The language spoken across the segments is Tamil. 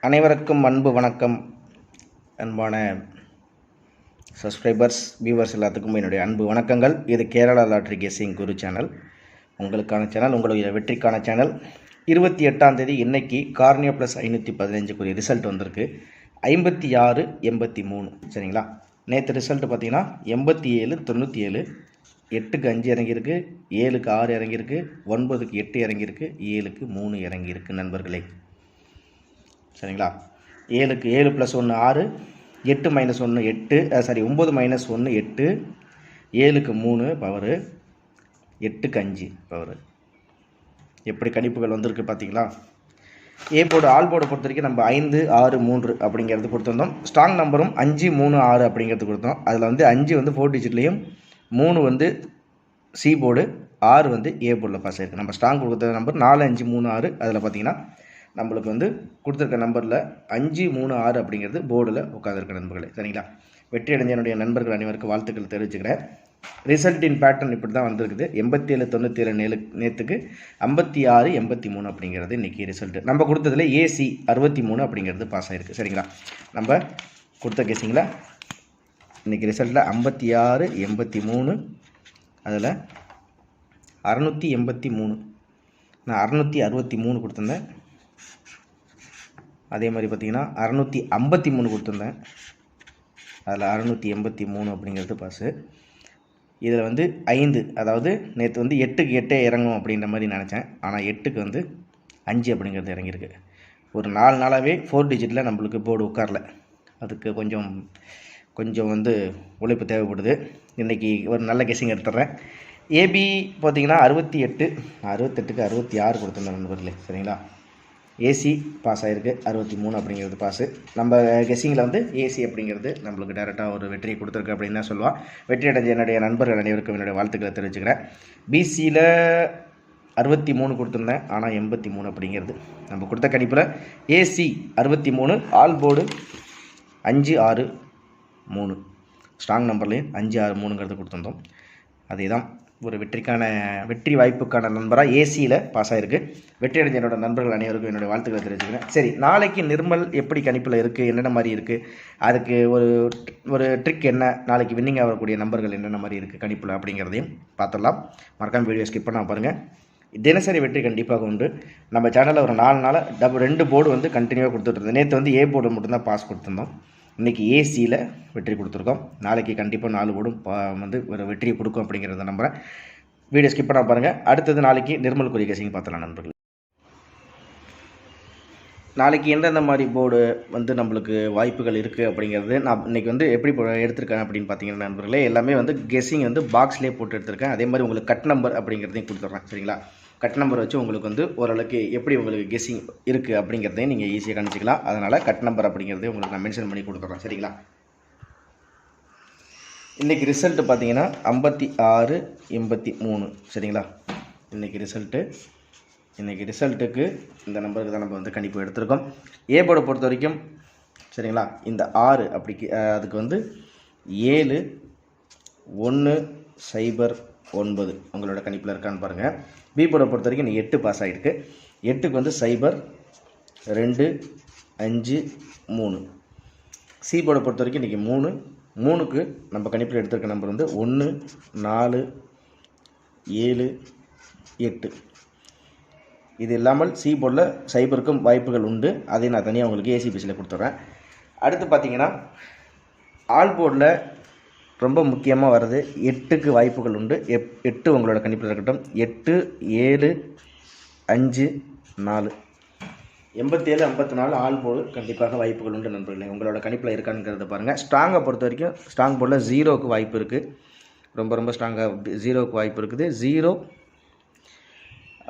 அனைவருக்கும் அன்பு வணக்கம். அன்பான சப்ஸ்கிரைபர்ஸ், வியூவர்ஸ் எல்லாத்துக்கும் என்னுடைய அன்பு வணக்கங்கள். இது கேரளா லாட்ரி கெஸ்ஸிங் குரு சேனல், உங்களுக்கான சேனல், உங்களுடைய வெற்றிக்கான சேனல். 28ஆம் தேதி இன்னைக்கு கார்னியா ப்ளஸ் 515 ரிசல்ட் வந்திருக்கு. 56-83 சரிங்களா. நேற்று ரிசல்ட் பார்த்தீங்கன்னா 87-97, 8க்கு 5 இறங்கியிருக்கு, 7க்கு 6 இறங்கியிருக்கு, 9க்கு 8 இறங்கியிருக்கு, 7க்கு 3 இறங்கியிருக்கு நண்பர்களே. சரிங்களா. 7க்கு 7 + 1 6, 8 - 1 8, 9 - 1 8, 7க்கு 3 பவரு, 8க்கு 5 பவரு. எப்படி கணிப்புகள் வந்திருக்கு பார்த்தீங்களா. ஏ போர்டு ஆல் போர்டை பொறுத்த வரைக்கும் நம்ம 5 6 3 அப்படிங்கிறது கொடுத்துருந்தோம். ஸ்ட்ராங் நம்பரும் 5 3 6 அப்படிங்கிறது கொடுத்தோம். அதில் 5 4 டிஜிட்லேயும், 3 சி போர்டு, 6 ஏ போர்டில் பாஸ் ஆயிருக்கு. நம்ம ஸ்ட்ராங் கொடுத்த நம்பர் 4 5 3 6. அதில் பார்த்தீங்கன்னா நம்மளுக்கு கொடுத்துருக்க நம்பரில் 5 3 6 அப்படிங்கிறது போர்டில் உட்காந்துருக்க நண்பர்களே. சரிங்களா. வெற்றி அடைஞ்ச என்னுடைய நண்பர்கள் அனைவருக்கும் வாழ்த்துக்கள் தெரிவிச்சுக்கிறேன். ரிசல்ட்டின் பேட்டர்ன் இப்படி தான் வந்திருக்குது. 87-97 நேற்றுக்கு, 56-83 அப்படிங்கிறது இன்றைக்கி ரிசல்ட்டு. நம்ம கொடுத்ததில் ஏசி 63 அப்படிங்கிறது பாஸ் ஆகிருக்கு. சரிங்களா. நம்ம கொடுத்த கெஸிங்கில் இன்றைக்கி ரிசல்ட்டில் 56-83, அதில் 683, நான் 663 கொடுத்துருந்தேன். அதே மாதிரி பார்த்தீங்கன்னா 653 கொடுத்துருந்தேன். அதில் 683 அப்படிங்கிறது பாஸு. இதில் 5, அதாவது நேற்று 8க்கு 8 இறங்கும் அப்படின்ற மாதிரி நினச்சேன். ஆனால் 8க்கு 5 அப்படிங்கிறது இறங்கியிருக்கு. ஒரு 4 நாளாகவே 4 டிஜிட்டில் நம்மளுக்கு போர்டு உட்காரல. அதுக்கு கொஞ்சம் உழைப்பு தேவைப்படுது. இன்றைக்கி ஒரு நல்ல கெஸிங் எடுத்துடுறேன். ஏபி பார்த்தீங்கன்னா 68, 68க்கு 66 கொடுத்துருந்தேன் நண்பர்களே. சரிங்களா. ஏசி பாஸ் ஆகிருக்கு, 63 அப்படிங்கிறது பாஸு. நம்ம கெஸ்ஸிங்கில் ஏசி அப்படிங்கிறது நம்மளுக்கு டேரெக்டாக ஒரு வெற்றியை கொடுத்துருக்கு அப்படின்னு தான் சொல்லுவாள். வெற்றி அடைஞ்ச என்னுடைய நண்பர்கள் அனைவருக்கும் என்னுடைய வாழ்த்துக்களை தெரிவிச்சுக்கிறேன். பிசியில் 63 கொடுத்துருந்தேன், ஆனால் 83 அப்படிங்கிறது நம்ம கொடுத்த கணிப்பில். ஏசி 63, ஆல் போர்டு 5 6 3, ஸ்ட்ராங் நம்பர்லேயும் 5 6 3ங்கிறது கொடுத்துருந்தோம். அதே தான் ஒரு வெற்றி வாய்ப்புக்கான நண்பராக ஏசியில் பாஸ் ஆகிருக்கு. வெற்றி அடைஞ்ச என்னோட நண்பர்கள் அனைவருக்கும் என்னுடைய வாழ்த்துக்களை தெரிவிச்சுக்கிறேன். சரி, நாளைக்கு நிர்மல் எப்படி கணிப்பில் இருக்குது, என்னென்ன மாதிரி இருக்குது, அதுக்கு ஒரு ட்ரிக் என்ன, நாளைக்கு வின்னிங் ஆகக்கூடிய நம்பர்கள் என்னென்ன மாதிரி இருக்குது கணிப்பில் அப்படிங்கிறதையும் பார்த்துடலாம். மறக்காமல் வீடியோ ஸ்கிப் பண்ணால் பாருங்கள். தினசரி வெற்றி கண்டிப்பாக உண்டு. நம்ம சேனலில் ஒரு 4 நாளாக 2 போர்டு கண்டினியூவாக கொடுத்துட்ருந்தோம். நேற்று ஏ போர்டு மட்டும்தான் பாஸ் கொடுத்துருந்தோம். இன்றைக்கி ஏசியில் வெற்றி கொடுத்துருக்கோம். நாளைக்கு கண்டிப்பாக 4 போர்டும் ஒரு வெற்றியை கொடுக்கும் அப்படிங்கிறத நம்புகிறேன். வீடியோ ஸ்கிப் பண்ண பாருங்கள். அடுத்தது நாளைக்கு நிர்மல் குறி கெஸிங் பார்த்தலாம் நண்பர்கள். நாளைக்கு எந்தெந்த மாதிரி போர்டு நம்மளுக்கு வாய்ப்புகள் இருக்குது அப்படிங்கிறது நான் இன்றைக்கி எப்படி எடுத்திருக்கேன் அப்படின்னு பார்த்தீங்கன்னா நண்பர்களே, எல்லாமே கெஸிங் பாக்ஸ்லேயே போட்டு எடுத்திருக்கேன். அதே மாதிரி உங்களுக்கு கட் நம்பர் அப்படிங்கிறதையும் கொடுத்துட்றேன். சரிங்களா. கட் நம்பர் வச்சு உங்களுக்கு ஓரளவுக்கு எப்படி உங்களுக்கு கெஸ்ஸிங் இருக்குது அப்படிங்கிறதையும் நீங்கள் ஈஸியாக கணிச்சிக்கலாம். அதனால் கட் நம்பர் அப்படிங்கிறதையும் உங்களுக்கு நான் மென்ஷன் பண்ணி கொடுத்துட்றேன். சரிங்களா. இன்றைக்கி ரிசல்ட்டு பார்த்தீங்கன்னா 56-83 சரிங்களா. இன்றைக்கி ரிசல்ட்டுக்கு இந்த நம்பருக்கு தான் நம்ம கணிப்பு எடுத்திருக்கோம். ஏ போர்டை பொறுத்த வரைக்கும் சரிங்களா, இந்த 6 அப்படி அதுக்கு 7 1 0 9 உங்களோட கணிப்பில் இருக்கான்னு பாருங்கள். பி போர்டை பொறுத்த வரைக்கும் நீ 8 பாஸ் ஆகிருக்கு. 8க்கு 0 2 5 3. சி போர்டை பொறுத்த வரைக்கும் இன்றைக்கி 3க்கு நம்ம கணிப்பில் எடுத்திருக்க நம்பர் 1 4 7 8. இது இல்லாமல் சி போர்டில் 0க்கும் வாய்ப்புகள் உண்டு. அதை நான் தனியாக உங்களுக்கு ஏசிபிசியில் கொடுத்துட்றேன். அடுத்து பார்த்தீங்கன்னா ஆல் போர்டில் ரொம்ப முக்கியமாக வர்றது 8க்கு வாய்ப்புகள் உண்டு. 8 உங்களோட கணிப்பில் இருக்கட்டும். 8 7 5 4. 87 54 ஆல் போர்டு கண்டிப்பாக வாய்ப்புகள் உண்டு நண்பர்களே. உங்களோட கணிப்பில் இருக்கானுங்கிறத பாருங்கள். ஸ்ட்ராங்கை பொறுத்த வரைக்கும் ஸ்ட்ராங் போர்டில் 0க்கு வாய்ப்பு இருக்குது. ரொம்ப ஸ்ட்ராங்காக 0க்கு வாய்ப்பு இருக்குது. 0.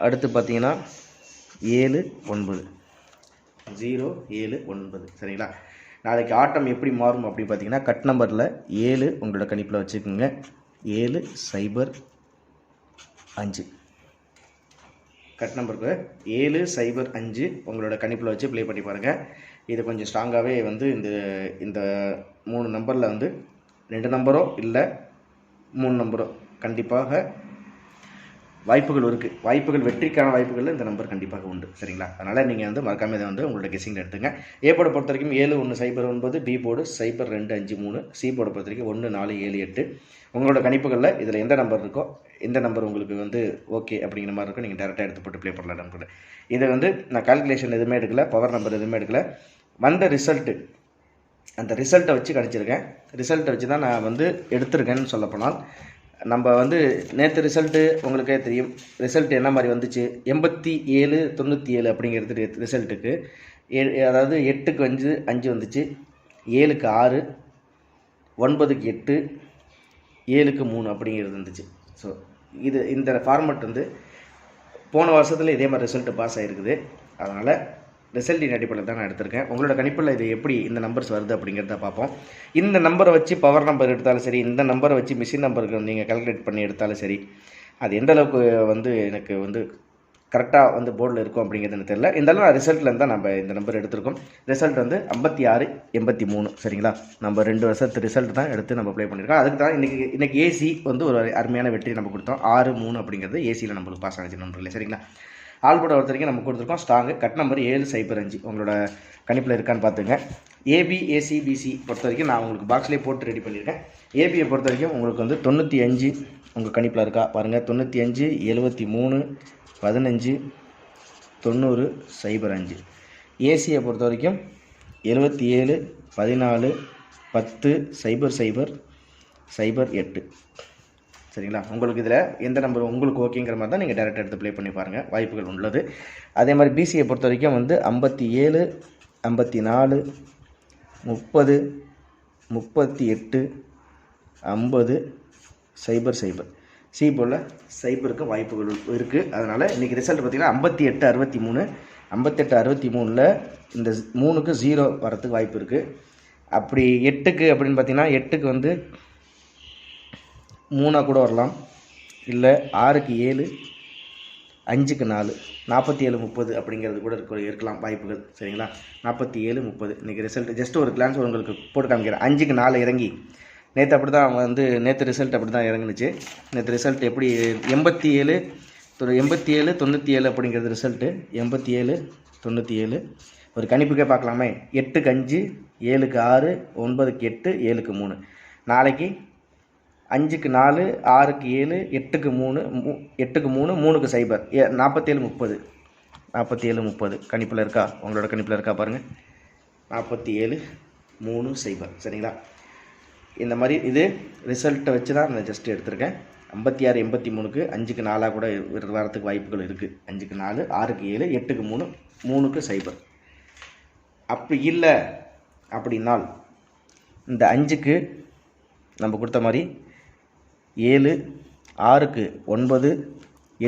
அடுத்து பார்த்தீங்கன்னா 7 9. 0 7 9 சரிங்களா. நாளைக்கு ஆட்டம் எப்படி மாறும் அப்படின்னு பார்த்தீங்கன்னா, கட் நம்பரில் 7 உங்களோட கணிப்பில் வச்சுக்கோங்க. 7 0 5. கட் நம்பருக்கு 7 0 5 உங்களோட கணிப்பில் வச்சு ப்ளே பண்ணி பாருங்கள். இது கொஞ்சம் ஸ்ட்ராங்காகவே இந்த 3 நம்பரில் 2 நம்பரோ இல்லை 3 நம்பரோ கண்டிப்பாக வாய்ப்புகள் இருக்குது. வாய்ப்புகள் வெற்றிக்கான வாய்ப்புகள் இந்த நம்பர் கண்டிப்பாக உண்டு. சரிங்களா? அதனால் நீங்கள் வந்து மறக்காம இதை வந்து உங்களோட கெஸ்ஸிங்கில் எடுத்துங்க. ஏ போர்டை பொறுத்த வரைக்கும் 7109, பி போர்டு 0253, சி போர்டை பொறுத்த வரைக்கும் 1478. உங்களோட கணிப்புகளில் இதில் எந்த நம்பர் இருக்கோ, எந்த நம்பர் உங்களுக்கு வந்து ஓகே அப்படிங்கிற மாதிரி இருக்கும், நீங்கள் டேரெக்டாக எடுத்து போட்டு ப்ளே பண்ணலாம் நம்பர். இதை வந்து நான் கால்குலேஷன் எதுவுமே எடுக்கல, பவர் நம்பர் எதுவுமே எடுக்கல. வந்த ரிசல்ட்டு, அந்த ரிசல்ட்டை வச்சு கணிச்சிருக்கேன். ரிசல்ட்டை வச்சு தான் நான் வந்து எடுத்திருக்கேன்னு சொல்லப்போனால், நம்ம வந்து நேற்று ரிசல்ட்டு உங்களுக்கே தெரியும். ரிசல்ட் என்ன மாதிரி வந்துச்சு, 8797 அப்படிங்கிறது ரிசல்ட்டுக்கு அதாவது 8க்கு 5 வந்துச்சு, 7க்கு 6, 9க்கு 8, 7க்கு 3 அப்படிங்கிறது இருந்துச்சு. ஸோ இந்த ஃபார்மேட் வந்து போன வருஷத்தில் இதே மாதிரி ரிசல்ட்டு பாஸ் ஆகிருக்குது. அதனால் ரிசல்ட்டின் அடிப்படையில் தான் நான் எடுத்திருக்கேன். உங்களோட கணிப்பில் இது எப்படி இந்த நம்பர்ஸ் வருது அப்படிங்கிறத பார்ப்போம். இந்த நம்பரை வச்சு பவர் நம்பர் எடுத்தாலும் சரி, இந்த நம்பரை வச்சு மிஷின் நம்பருக்கு நீங்கள் கால்குலேட் பண்ணி எடுத்தாலும் சரி, அது எந்த அளவுக்கு வந்து எனக்கு வந்து கரெக்டாக வந்து போர்டில் இருக்கும் அப்படிங்கிறது எனக்கு தெரியல. இருந்தாலும் நான் ரிசல்ட்டில் தான் நம்ம இந்த நம்பர் எடுத்திருக்கோம். ரிசல்ட் வந்து 5683. சரிங்களா? நம்ம 2 வருஷத்து ரிசல்ட் தான் எடுத்து நம்ம ப்ளே பண்ணியிருக்கோம். அதுக்கு தான் இன்றைக்கி ஏசி வந்து ஒரு அருமையான வெற்றி நம்ம கொடுத்தோம். 6-3 அப்படிங்கிறது ஏசியில் நம்மளுக்கு பாஸ் ஆகிச்சு நம்பரில். சரிங்களா? ஆல் போர்டை பொறுத்த வரைக்கும் நம்ம கொடுத்துருக்கோம் ஸ்ட்ராங்கு. Cut number 705. உங்களோட கணிப்பில் இருக்கான்னு பார்த்துங்க. ஏபி, ஏசி, பிசி பொறுத்த வரைக்கும் நான் உங்களுக்கு பாக்ஸ்லேயே போட்டு ரெடி பண்ணியிருக்கேன். ஏபியை பொறுத்த வரைக்கும் உங்களுக்கு வந்து 95 உங்கள் கணிப்பில் இருக்கா பாருங்கள். 95, 73, 15, 90, 05. ஏசியை பொறுத்த வரைக்கும் 77, 14, 10, 00, 08. சரிங்களா? உங்களுக்கு இதில் எந்த நம்பர் உங்களுக்கு ஓகேங்கிற மாதிரி தான் நீங்கள் டேரெக்டாக எடுத்து ப்ளே பண்ணி பாருங்கள், வாய்ப்புகள் உள்ளது. அதே மாதிரி பிசியை பொறுத்த வரைக்கும் வந்து 57, 54, 30, 38, 50, 00. சி போல் சைபருக்கு வாய்ப்புகள் இருக்குது. அதனால் இன்றைக்கி ரிசல்ட் பார்த்திங்கன்னா 5863. 5863ல் இந்த 3க்கு 0 வரத்துக்கு வாய்ப்பு இருக்குது. அப்படி 8க்கு அப்படின்னு பார்த்திங்கன்னா 8க்கு வந்து 3 கூட வரலாம், இல்லை 6க்கு 7, 5க்கு 4, 4730 அப்படிங்கிறது கூட இருக்கலாம் வாய்ப்புகள். சரிங்களா? 4730 இன்றைக்கி ரிசல்ட் ஜஸ்ட் ஒரு கிளான்ஸ் உங்களுக்கு போட்டு காமிக்கிறேன். 5க்கு 4 இறங்கி நேற்று அப்படி தான் வந்து நேற்று ரிசல்ட் அப்படி தான் இறங்குனுச்சு. நேற்று ரிசல்ட் எப்படி 87, 97 அப்படிங்கிறது ரிசல்ட்டு. 87, 97 ஒரு கணிப்புக்கே பார்க்கலாமே. 8க்கு 5, 7க்கு 6, 9க்கு 8, 7க்கு 3. நாளைக்கு 5க்கு 4, 6க்கு 7, 8க்கு 3, 3க்கு 0, 4730. 4730 கணிப்பில் இருக்கா? உங்களோட கணிப்பில் இருக்கா பாருங்கள். 4730. சரிங்களா? இந்த மாதிரி இது ரிசல்ட்டை வச்சு தான் நான் ஜஸ்ட்டு எடுத்திருக்கேன். 5683க்கு 5க்கு 4 கூட வரத்துக்கு வாய்ப்புகள் இருக்குது. 5க்கு 4, 6க்கு 7, 8க்கு 3, 3க்கு 0. அப்படி இல்லை அப்படின்னால் இந்த 5க்கு நம்ம கொடுத்த மாதிரி 7, 6க்கு 9,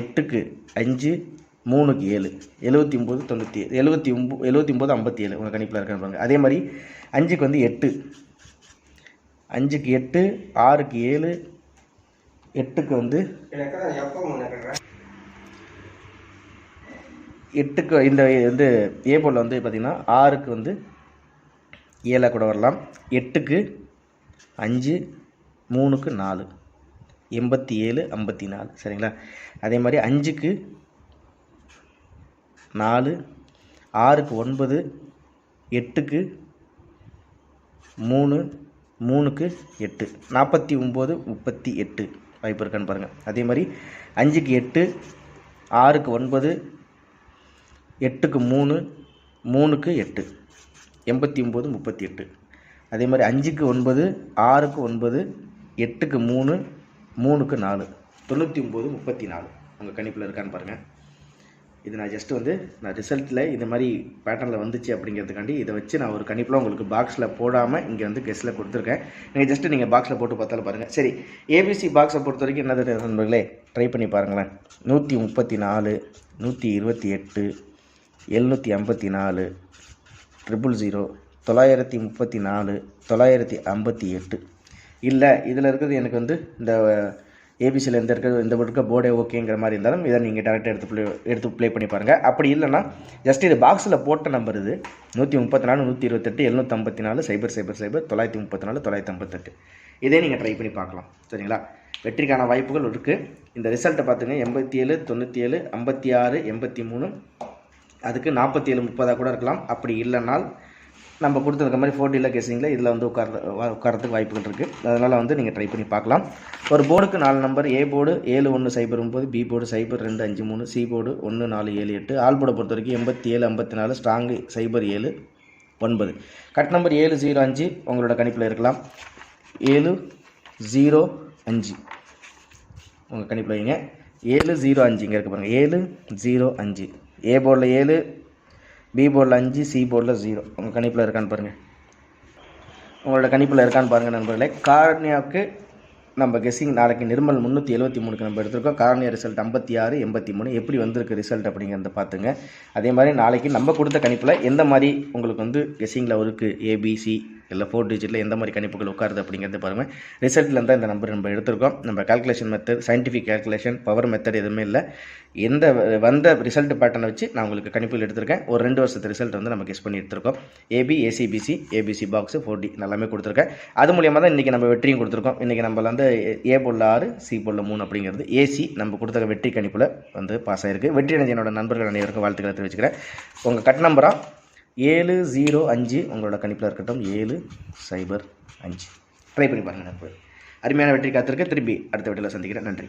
8க்கு 5, 3க்கு 7, 79 57 உங்கள் கணிப்பில் இருக்கான்னு பாருங்கள். அதே மாதிரி 5க்கு வந்து 8, 5க்கு 8, 6க்கு 7, 8க்கு வந்து 8க்கு இந்த வந்து ஏ போல் வந்து பார்த்திங்கன்னா 6க்கு வந்து 7 கூட வரலாம். 8க்கு 5, 3க்கு 4, 87 54. சரிங்களா? அதே மாதிரி 5க்கு 4, 6க்கு 9, 8க்கு 3, 3க்கு 8, 49 38 வாய்ப்பு இருக்கான்னு பாருங்கள். அதே மாதிரி 5க்கு 8, 6க்கு 9, 8க்கு 3, 3க்கு 8, 89 38. அதே மாதிரி 5க்கு 9, 6க்கு 9, 8க்கு 3, 3க்கு 4, 99 34 உங்கள் கணிப்பில் இருக்கான்னு பாருங்கள். இது நான் ஜஸ்ட்டு வந்து நான் ரிசல்ட்டில் இந்த மாதிரி பேட்டர்னில் வந்துச்சு அப்படிங்கிறதுக்காண்டி இதை வச்சு நான் ஒரு கணிப்பில் உங்களுக்கு பாக்ஸில் போடாமல் இங்கே வந்து கெஸ்ட்டில் கொடுத்துருக்கேன். நீங்கள் ஜஸ்ட்டு நீங்கள் பாக்ஸில் போட்டு பார்த்தாலும் பாருங்கள். சரி, ஏபிசி பாக்ஸை பொறுத்த வரைக்கும் என்னது நண்பர்களே, ட்ரை பண்ணி பாருங்களேன். 134, 128, 754, 000, 934, 958. இல்லை இதில் இருக்கிறது எனக்கு வந்து இந்த ஏபிசியில் இந்த இருக்க போர்டே ஓகேங்கிற மாதிரி இருந்தாலும் இதை நீங்கள் டேரெக்டாக எடுத்து ப்ளே பண்ணி பாருங்கள். அப்படி இல்லைன்னா ஜஸ்ட் இது பாக்ஸில் போட்ட நம்பர் இது 134, 128, 754, 000, 934, 958. இதே நீங்கள் ட்ரை பண்ணி பார்க்கலாம். சரிங்களா? வெற்றிக்கான வாய்ப்புகள் இருக்குது. இந்த ரிசல்ட்டை பார்த்துங்க 87, 97, 56, 83, அதுக்கு 47, 30 கூட இருக்கலாம். அப்படி இல்லைனால் நம்ம கொடுத்துருக்க மாதிரி 4Dயில் கெஸிங்கில் இதில் வந்து உட்காரத்துக்கு வாய்ப்புகள் இருக்குது. அதனால் வந்து நீங்கள் ட்ரை பண்ணி பார்க்கலாம். ஒரு போர்டுக்கு 4 number. A board 7109, B board 0253, C board 1478. All போர்டை பொறுத்த வரைக்கும் 87, 54, ஸ்ட்ராங்கு 079. கட் நம்பர் 705 உங்களோட கணிப்பில் இருக்கலாம். 705 உங்கள் கணிப்பில் வைங்க. 705 இங்கே இருக்க பாருங்கள். 705 ஏ போர்டில் 7, பி போர்டில் 5, சி போர்டில் 0. உங்கள் கணிப்பில் இருக்கான்னு பாருங்கள். உங்களோட கணிப்பில் இருக்கான்னு பாருங்கள் நண்பர்களே. கார்னியாவுக்கு நம்ம கெஸ்ஸிங் நாளைக்கு நிர்மல் 373க்கு நம்ம எடுத்திருக்கோம். Cornea result 56, 83. எப்படி வந்திருக்கு ரிசல்ட் அப்படிங்கிறத பார்த்துங்க. அதே மாதிரி நாளைக்கு நம்ம கொடுத்த கணிப்பில் எந்த மாதிரி உங்களுக்கு வந்து கெஸ்ஸிங்கில் இருக்குது, ஏபிசி இல்லை 4 டிஜிட்டில் எந்த மாதிரி கணிப்புகள் உட்காருது அப்படிங்கிறத பாருங்கள். ரிசல்ட்டில் தான் இந்த நம்பர் நம்ம எடுத்திருக்கோம். நம்ம calculation method, scientific calculation, power method எதுவுமே இல்லை. எந்த வந்த ரிசல்ட் பேட்டர்னை வச்சு நான் உங்களுக்கு கணிப்புகள் எடுத்திருக்கேன். ஒரு 2 வருஷத்து ரிசல்ட் வந்து நம்ம கெஸ் பண்ணி எடுத்திருக்கோம். AB, ACBC, ABC box, 4D எல்லாமே கொடுத்துருக்கேன். அது மூலியமாக தான் இன்றைக்கி நம்ம வெற்றியும் கொடுத்துருக்கோம். இன்றைக்கி நம்ம வந்து ஏ போர்டில் 6, சி போர்டில் 3 அப்படிங்கிறது ஏசி நம்ம கொடுத்த வெற்றி கணிப்பில் வந்து பாஸ் ஆகிருக்கு. வெற்றி அடைஞ்ச என்னோட நண்பர்கள் அனைவருக்கும் வாழ்த்துக்களை தெரிவிச்சுக்கிறேன். உங்கள் கட் நம்பராக 705 உங்களோட கணிப்பில் இருக்கட்டும். 705 ட்ரை பண்ணி பாருங்கள் நண்பர்கள். அருமையான வெற்றி காத்திருக்க. திரும்பி அடுத்த வீட்டில் சந்திக்கிறேன். நன்றி.